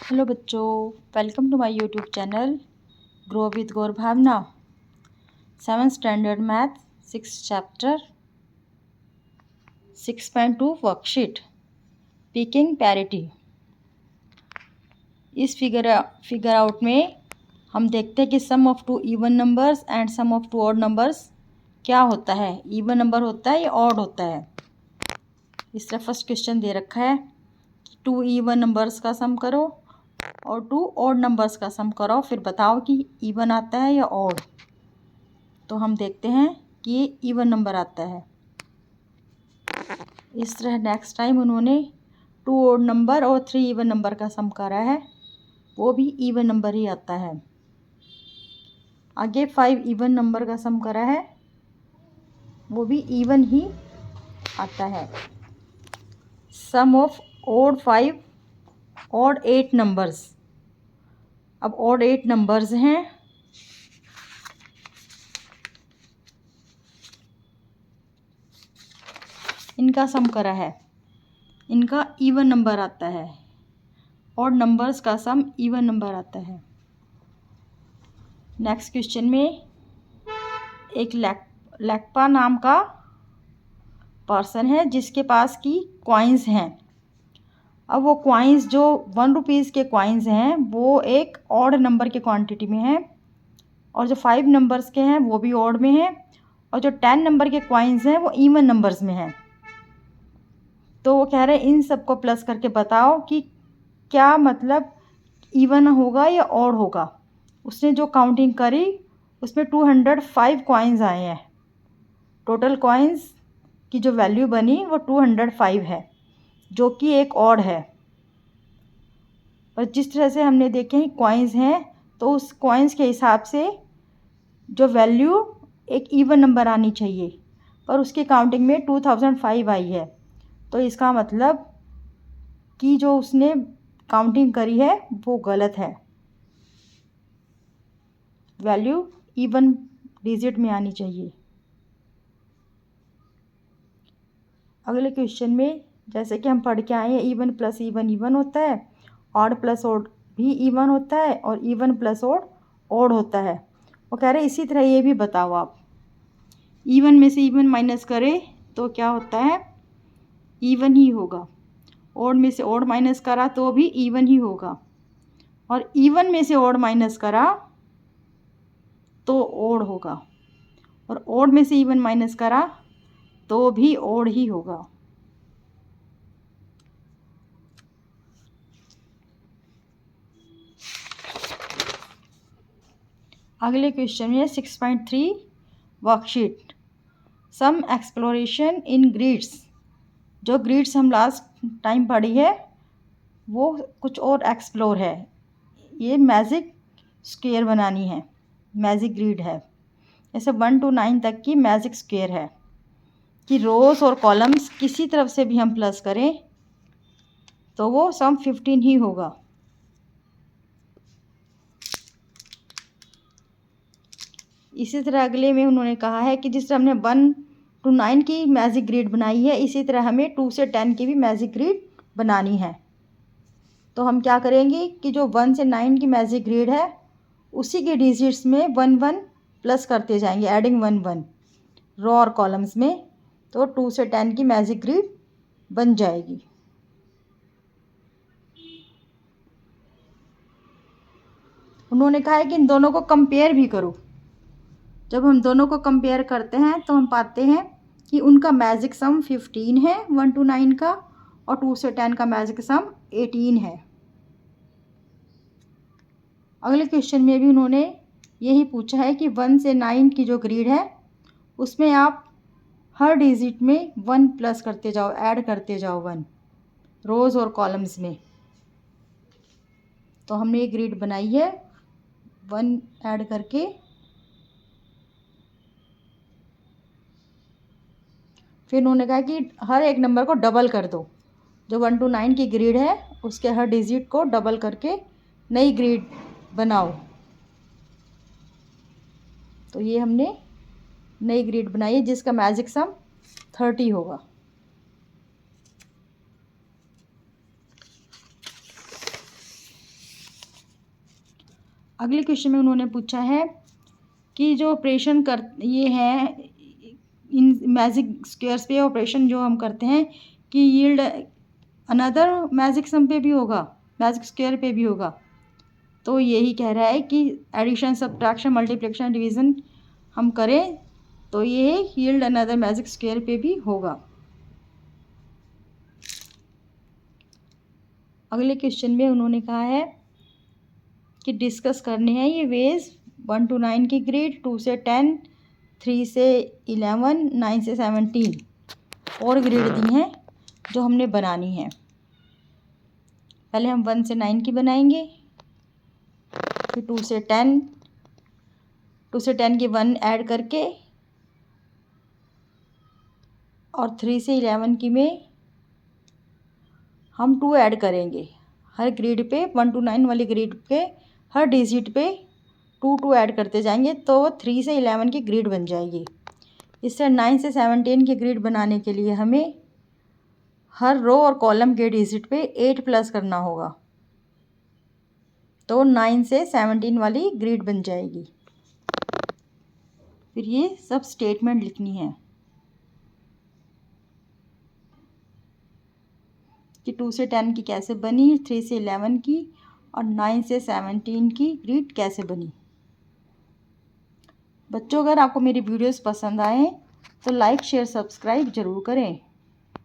Hello बच्चों, welcome to my YouTube channel grow with Gaur Bhavana. 7th standard math 6th chapter 6.2 worksheet picking parity. इस figure out में हम देखते हैं कि sum of two even numbers and sum of two odd numbers क्या होता है। इवन नंबर होता है या ऑड होता है। इस तरह फर्स्ट क्वेश्चन दे रखा है, टू इवन नंबर्स का सम करो और टू ऑड नंबर्स का सम करो, फिर बताओ कि इवन आता है या ऑड। तो हम देखते हैं कि ये इवन नंबर आता है। इस तरह नेक्स्ट टाइम उन्होंने 2 ऑड नंबर और 3 इवन नंबर का सम करा है, वो भी इवन नंबर ही आता है। आगे 5 इवन नंबर का सम करा है, वो भी इवन ही आता है। सम ऑफ ऑड 5 ऑड 8 नंबर्स। अब ऑड 8 नंबर्स हैं, इनका सम करा है, इनका इवन नंबर आता है। ऑड नंबर्स का सम इवन नंबर आता है। नेक्स्ट क्वेश्चन में एक लेक्पा नाम का पर्सन है जिसके पास की कॉइन्स हैं। अब वो कॉइन्स जो 1 रुपीज़ के कॉइन्स हैं वो एक ऑड नंबर के क्वांटिटी में है, और जो 5 नंबर्स के हैं वो भी ऑड में है, और जो 10 नंबर के कॉइन्स हैं वो इवन नंबर्स में हैं। तो वो कह रहे हैं इन सबको प्लस करके बताओ कि क्या मतलब इवन होगा या ऑड होगा। उसने जो काउंटिंग करी उसमें 205 कॉइन्स आए हैं। टोटल कॉइन्स की जो वैल्यू बनी वो 205 है, जो कि एक ऑड है। और जिस तरह से हमने देखे हैं कॉइन्स हैं, तो उस कॉइन्स के हिसाब से जो वैल्यू एक इवन नंबर आनी चाहिए, पर उसकी काउंटिंग में 2005 आई है। तो इसका मतलब कि जो उसने काउंटिंग करी है वो गलत है। वैल्यू इवन डिजिट में आनी चाहिए। अगले क्वेश्चन में जैसे कि हम पढ़ के आए हैं, इवन प्लस इवन इवन होता है, ऑड प्लस ऑड भी इवन होता है, और इवन प्लस ऑड होता है। वो कह रहे हैं इसी तरह ये भी बताओ आप। इवन में से इवन माइनस करें तो क्या होता है, इवन ही होगा। ऑड में से ऑड माइनस करा तो भी इवन ही होगा, और इवन में से ऑड माइनस करा तो ऑड होगा, और ऑड में से इवन माइनस करा तो भी ऑड ही होगा। अगले क्वेश्चन में 6.3 वर्कशीट सम एक्सप्लोरेशन इन ग्रिड्स। जो ग्रिड्स हम लास्ट टाइम पढ़ी है वो कुछ और एक्सप्लोर है। ये मैजिक स्क्वायर बनानी है, मैजिक ग्रिड है। जैसे 1 to 9 तक की मैजिक स्क्वायर है कि रोज और कॉलम्स किसी तरफ से भी हम प्लस करें तो वो सम 15 ही होगा। इसी तरह अगले में उन्होंने कहा है कि जिस तरह हमने 1 to 9 की मैजिक ग्रिड बनाई है, इसी तरह हमें 2 से 10 की भी मैजिक ग्रिड बनानी है। तो हम क्या करेंगे कि जो 1 से 9 की मैजिक ग्रिड है उसी के डिजिट्स में 1 1 प्लस करते जाएंगे, एडिंग 1 1 रो और कॉलम्स में। तो 2 से 10 की मैजिक ग्रिड बन जाएगी। उन्होंने कहा है कि इन दोनों को कंपेयर भी करो। जब हम दोनों को कंपेयर करते हैं तो हम पाते हैं कि उनका मैजिक सम 15 है 1 to 9 का, और 2 से 10 का मैजिक सम 18 है। अगले क्वेश्चन में भी उन्होंने यही पूछा है कि 1 से 9 की जो ग्रिड है उसमें आप हर डिजिट में 1 प्लस करते जाओ, ऐड करते जाओ 1 रोज़ और कॉलम्स में। तो हमने ये ग्रिड बनाई है 1 ऐड करके। फिर उन्होंने कहा कि हर एक नंबर को डबल कर दो। जो 1 to 9 की ग्रिड है उसके हर डिजिट को डबल करके नई ग्रिड बनाओ। तो ये हमने नई ग्रिड बनाई है जिसका मैजिक सम 30 होगा। अगले क्वेश्चन में उन्होंने पूछा है कि जो ऑपरेशन कर ये है इन मैजिक स्क्वायर्स पे ऑपरेशन जो हम करते हैं कि यील्ड अनदर मैजिक सम पे भी होगा, मैजिक स्क्वायर पे भी होगा। तो यही कह रहा है कि एडिशन, सब्ट्रैक्शन, मल्टीप्लिकेशन, डिवीज़न हम करें तो ये यील्ड अनदर मैजिक स्क्वायर पे भी होगा। अगले क्वेश्चन में उन्होंने कहा है कि डिस्कस करने हैं ये वेज 1 to 9 की ग्रिड, 2 से 10, 3 से 11, 9 से 17 और ग्रिड दी हैं जो हमने बनानी है। पहले हम 1 से 9 की बनाएंगे, फिर 2 से 10, 2 से 10 के 1 ऐड करके और 3 से 11 की में हम 2 ऐड करेंगे। हर ग्रिड पे 1 to 9 वाली ग्रिड पे हर डिजिट पे 2 ऐड करते जाएंगे तो 3 से 11 की ग्रिड बन जाएगी। इससे 9 से 17 की ग्रिड बनाने के लिए हमें हर रो और कॉलम के डिजिट पे 8 प्लस करना होगा, तो 9 से 17 वाली ग्रिड बन जाएगी। फिर ये सब स्टेटमेंट लिखनी है कि 2 से 10 की कैसे बनी, 3 से 11 की और 9 से 17 की ग्रिड कैसे बनी। बच्चों, अगर आपको मेरी वीडियोस पसंद आए तो लाइक, शेयर, सब्सक्राइब ज़रूर करें।